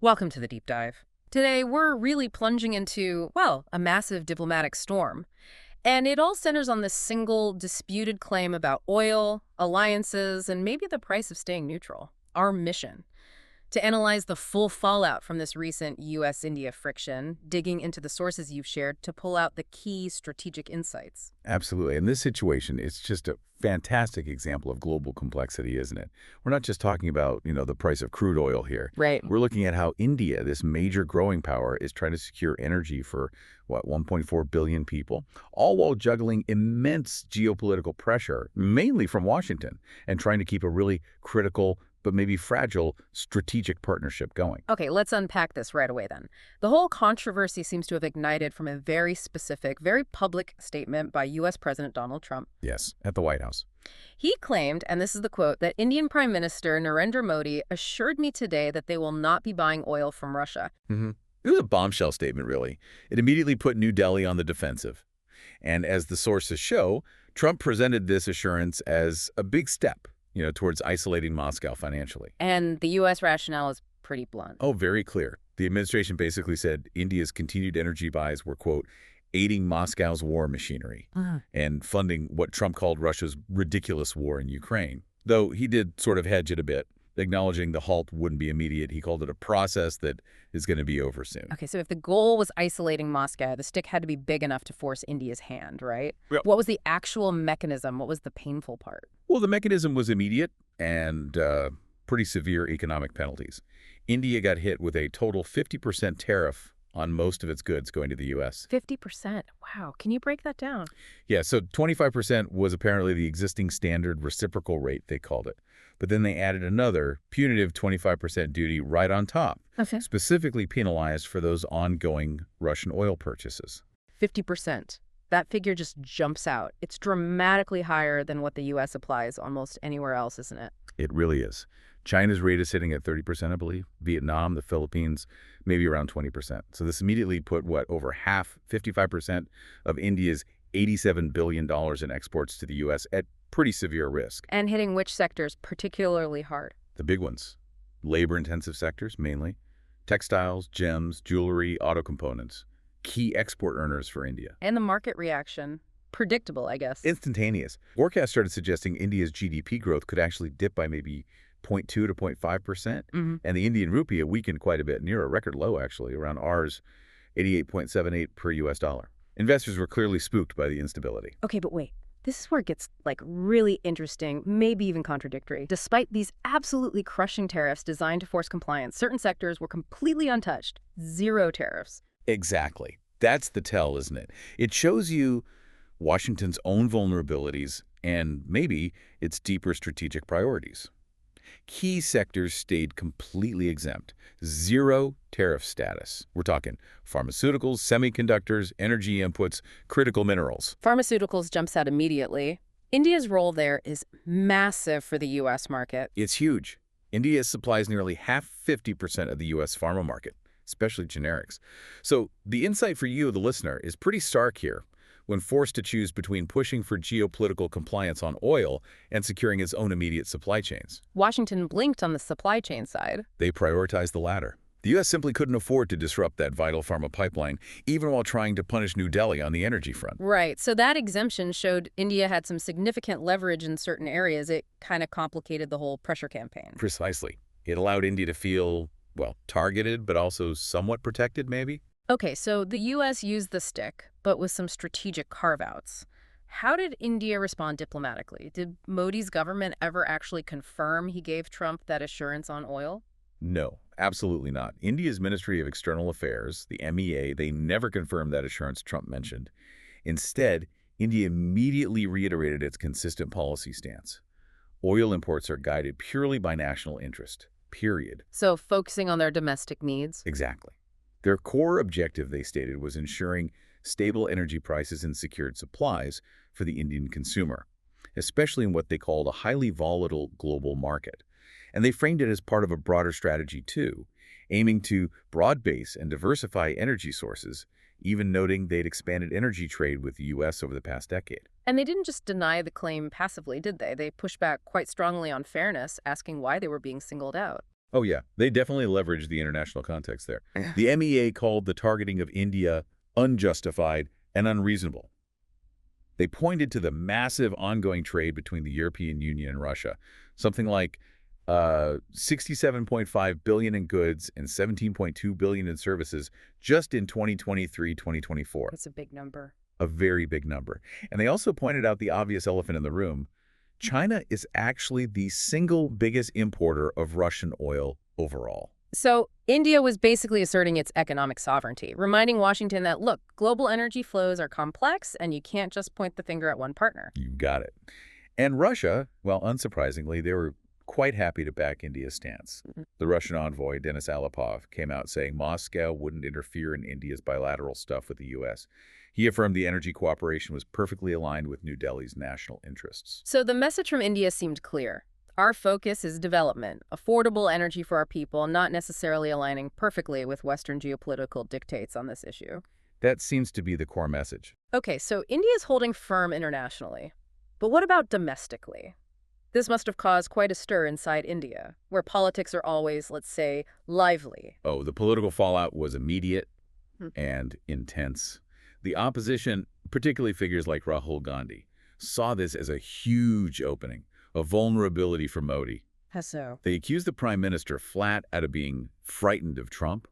Welcome to the deep dive. Today, we're really plunging into, well, a massive diplomatic storm. And it all centers on this single disputed claim about oil, alliances, and maybe the price of staying neutral. Our mission: to analyze the full fallout from this recent U.S.-India friction, digging into the sources you've shared to pull out the key strategic insights. Absolutely. In this situation, it's just a fantastic example of global complexity, isn't it? We're not just talking about, the price of crude oil here. Right. We're looking at how India, this major growing power, is trying to secure energy for, 1.4 billion people, all while juggling immense geopolitical pressure, mainly from Washington, and trying to keep a really critical but maybe fragile strategic partnership going. Okay, let's unpack this right away then. The whole controversy seems to have ignited from a very specific, very public statement by U.S. President Donald Trump. Yes, at the White House. He claimed, and this is the quote, that Indian Prime Minister Narendra Modi assured me today that they will not be buying oil from Russia. It was a bombshell statement, really. It immediately put New Delhi on the defensive. And as the sources show, Trump presented this assurance as a big step, towards isolating Moscow financially. And the U.S. rationale is pretty blunt. Oh, very clear. The administration basically said India's continued energy buys were, quote, aiding Moscow's war machinery and funding what Trump called Russia's ridiculous war in Ukraine. Though he did sort of hedge it a bit, acknowledging the halt wouldn't be immediate. He called it a process that is going to be over soon. Okay, so if the goal was isolating Moscow, the stick had to be big enough to force India's hand, right? Yep. What was the actual mechanism? What was the painful part? Well, the mechanism was immediate and pretty severe economic penalties. India got hit with a total 50% tariff on most of its goods going to the U.S. 50%. Wow. Can you break that down? Yeah, so 25% was apparently the existing standard reciprocal rate, they called it. But then they added another punitive 25% duty right on top, Okay. specifically penalized for those ongoing Russian oil purchases. 50%. That figure just jumps out. It's dramatically higher than what the U.S. applies almost anywhere else, isn't it? It really is. China's rate is sitting at 30%, I believe. Vietnam, the Philippines, maybe around 20%. So this immediately put, over half, 55% of India's $87 billion in exports to the U.S. at pretty severe risk. And hitting which sectors particularly hard? The big ones. Labor-intensive sectors, mainly. Textiles, gems, jewelry, auto components. Key export earners for India. And the market reaction? Predictable, I guess. Instantaneous. Forecasts started suggesting India's GDP growth could actually dip by maybe 0.2 to 0.5%. And the Indian rupee weakened quite a bit, near a record low, actually, around Rs 88.78 per U.S. dollar. Investors were clearly spooked by the instability. Okay, but wait. This is where it gets, really interesting, maybe even contradictory. Despite these absolutely crushing tariffs designed to force compliance, certain sectors were completely untouched. Zero tariffs. Exactly. That's the tell, isn't it? It shows you Washington's own vulnerabilities and maybe its deeper strategic priorities. Key sectors stayed completely exempt. Zero tariff status. We're talking pharmaceuticals, semiconductors, energy inputs, critical minerals. Pharmaceuticals jumps out immediately. India's role there is massive for the U.S. market. It's huge. India supplies nearly 50% of the U.S. pharma market, especially generics. So the insight for you, the listener, is pretty stark here when forced to choose between pushing for geopolitical compliance on oil and securing its own immediate supply chains. Washington blinked on the supply chain side. They prioritized the latter. The U.S. simply couldn't afford to disrupt that vital pharma pipeline, even while trying to punish New Delhi on the energy front. Right. So that exemption showed India had some significant leverage in certain areas. It kind of complicated the whole pressure campaign. Precisely. It allowed India to feel, targeted, but also somewhat protected, maybe? Okay, so the U.S. used the stick, but with some strategic carve-outs. How did India respond diplomatically? Did Modi's government ever actually confirm he gave Trump that assurance on oil? No, absolutely not. India's Ministry of External Affairs, the MEA, they never confirmed that assurance Trump mentioned. Instead, India immediately reiterated its consistent policy stance. Oil imports are guided purely by national interest, period. So focusing on their domestic needs? Exactly. Their core objective, they stated, was ensuring stable energy prices and secured supplies for the Indian consumer, especially in what they called a highly volatile global market. And they framed it as part of a broader strategy, too, aiming to broad-base and diversify energy sources, even noting they'd expanded energy trade with the U.S. over the past decade. And they didn't just deny the claim passively, did they? They pushed back quite strongly on fairness, asking why they were being singled out. Oh, yeah. They definitely leveraged the international context there. Yeah. The MEA called the targeting of India unjustified and unreasonable. They pointed to the massive ongoing trade between the European Union and Russia, something like 67.5 billion in goods and 17.2 billion in services just in 2023-2024. That's a big number. A very big number. And they also pointed out the obvious elephant in the room. China is actually the single biggest importer of Russian oil overall. So India was basically asserting its economic sovereignty, reminding Washington that, look, global energy flows are complex and you can't just point the finger at one partner. You got it. And Russia, well, unsurprisingly, they were quite happy to back India's stance. The Russian envoy, Denis Alipov, came out saying Moscow wouldn't interfere in India's bilateral stuff with the U.S. He affirmed the energy cooperation was perfectly aligned with New Delhi's national interests. So the message from India seemed clear. Our focus is development, affordable energy for our people, not necessarily aligning perfectly with Western geopolitical dictates on this issue. That seems to be the core message. Okay, so India is holding firm internationally. But what about domestically? This must have caused quite a stir inside India, where politics are always, let's say, lively. Oh, the political fallout was immediate Hmm. and intense. The opposition, particularly figures like Rahul Gandhi, saw this as a huge opening, a vulnerability for Modi. How so? They accused the prime minister flat out of being frightened of Trump,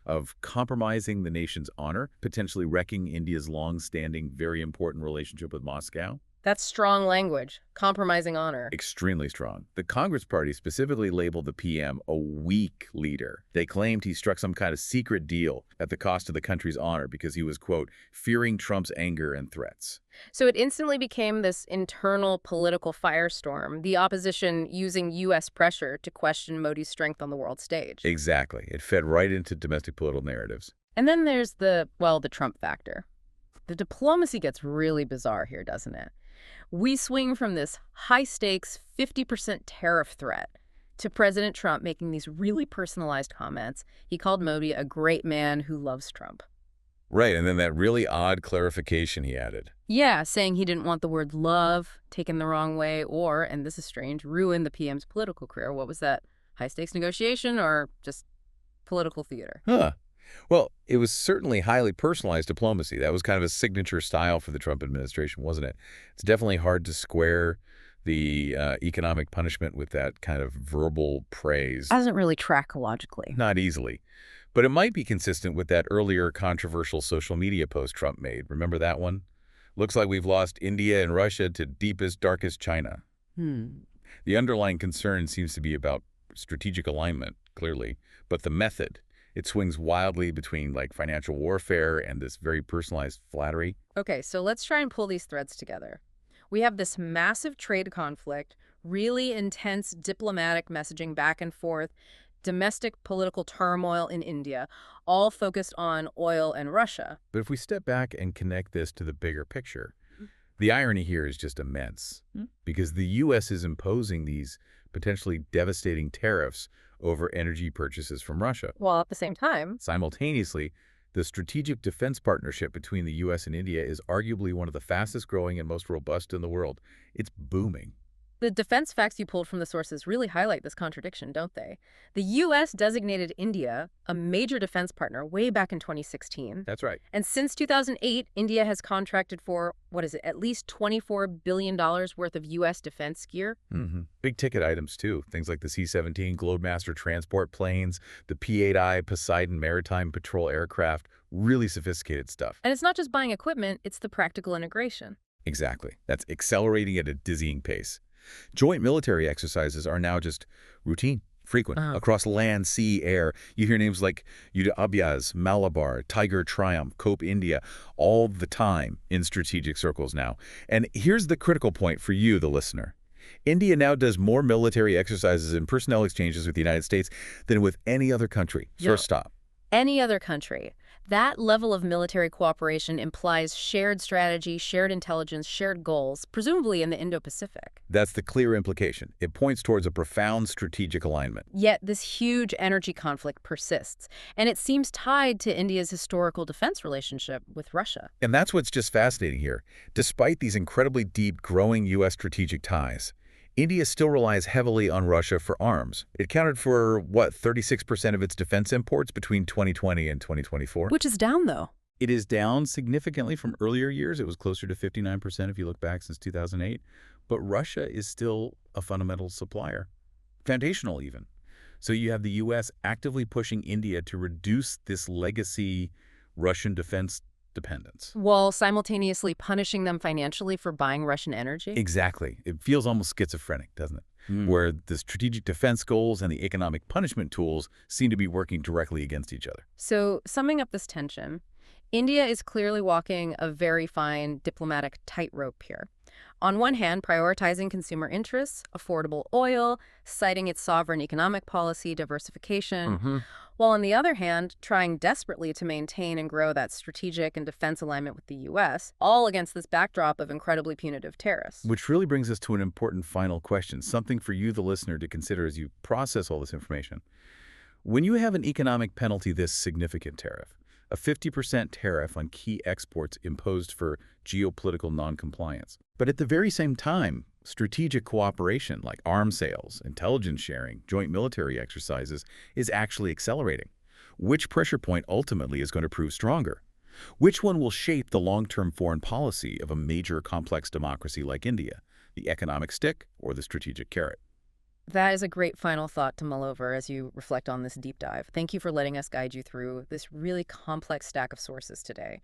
of compromising the nation's honor, potentially wrecking India's long-standing, very important relationship with Moscow. That's strong language, compromising honor. Extremely strong. The Congress Party specifically labeled the PM a weak leader. They claimed he struck some kind of secret deal at the cost of the country's honor because he was, quote, fearing Trump's anger and threats. So it instantly became this internal political firestorm, the opposition using U.S. pressure to question Modi's strength on the world stage. Exactly. It fed right into domestic political narratives. And then there's the Trump factor. The diplomacy gets really bizarre here, doesn't it? We swing from this high-stakes 50% tariff threat to President Trump making these really personalized comments. He called Modi a great man who loves Trump. Right, and then that really odd clarification he added. Yeah, saying he didn't want the word love taken the wrong way or, and this is strange, ruin the PM's political career. What was that? High-stakes negotiation or just political theater? Huh. Well, it was certainly highly personalized diplomacy. That was kind of a signature style for the Trump administration, wasn't it? It's definitely hard to square the economic punishment with that kind of verbal praise. Doesn't really track logically. Not easily. But it might be consistent with that earlier controversial social media post Trump made. Remember that one? Looks like we've lost India and Russia to deepest, darkest China. The underlying concern seems to be about strategic alignment, clearly, but the method. It swings wildly between like financial warfare and this very personalized flattery. Okay, so let's try and pull these threads together. We have this massive trade conflict, really intense diplomatic messaging back and forth, domestic political turmoil in India, all focused on oil and Russia. But if we step back and connect this to the bigger picture, the irony here is just immense because the U.S. is imposing these potentially devastating tariffs over energy purchases from Russia. While at the same time, Simultaneously, the strategic defense partnership between the U.S. and India is arguably one of the fastest growing and most robust in the world. It's booming. the defense facts you pulled from the sources really highlight this contradiction, don't they? The U.S. designated India a major defense partner way back in 2016. That's right. And since 2008, India has contracted for, at least $24 billion worth of U.S. defense gear. Big ticket items, too. Things like the C-17 Globemaster transport planes, the P-8I Poseidon maritime patrol aircraft, really sophisticated stuff. And it's not just buying equipment, it's the practical integration. Exactly. That's accelerating at a dizzying pace. Joint military exercises are now just routine, frequent, across land, sea, air. You hear names like Abhyas, Malabar, Tiger Triumph, Cope India, all the time in strategic circles now. And here's the critical point for you, the listener. India now does more military exercises and personnel exchanges with the United States than with any other country. First stop. Any other country. That level of military cooperation implies shared strategy, shared intelligence, shared goals, presumably in the Indo-Pacific. That's the clear implication. It points towards a profound strategic alignment. Yet this huge energy conflict persists, and it seems tied to India's historical defense relationship with Russia. And that's what's just fascinating here. Despite these incredibly deep, growing U.S. strategic ties, India still relies heavily on Russia for arms. It accounted for, 36% of its defense imports between 2020 and 2024? Which is down, though. It is down significantly from earlier years. It was closer to 59% if you look back since 2008. But Russia is still a fundamental supplier, foundational even. So you have the U.S. actively pushing India to reduce this legacy Russian defense dependence. While simultaneously punishing them financially for buying Russian energy? Exactly. It feels almost schizophrenic, doesn't it? Where the strategic defense goals and the economic punishment tools seem to be working directly against each other. So, summing up this tension, India is clearly walking a very fine diplomatic tightrope here. On one hand, prioritizing consumer interests, affordable oil, citing its sovereign economic policy, diversification, while on the other hand, trying desperately to maintain and grow that strategic and defense alignment with the U.S., all against this backdrop of incredibly punitive tariffs. Which really brings us to an important final question, something for you, the listener, to consider as you process all this information. When you have an economic penalty this significant tariff, a 50% tariff on key exports imposed for geopolitical noncompliance, but at the very same time, strategic cooperation like arms sales, intelligence sharing, joint military exercises is actually accelerating. Which pressure point ultimately is going to prove stronger? Which one will shape the long-term foreign policy of a major complex democracy like India, the economic stick or the strategic carrot? That is a great final thought to mull over as you reflect on this deep dive. Thank you for letting us guide you through this really complex stack of sources today.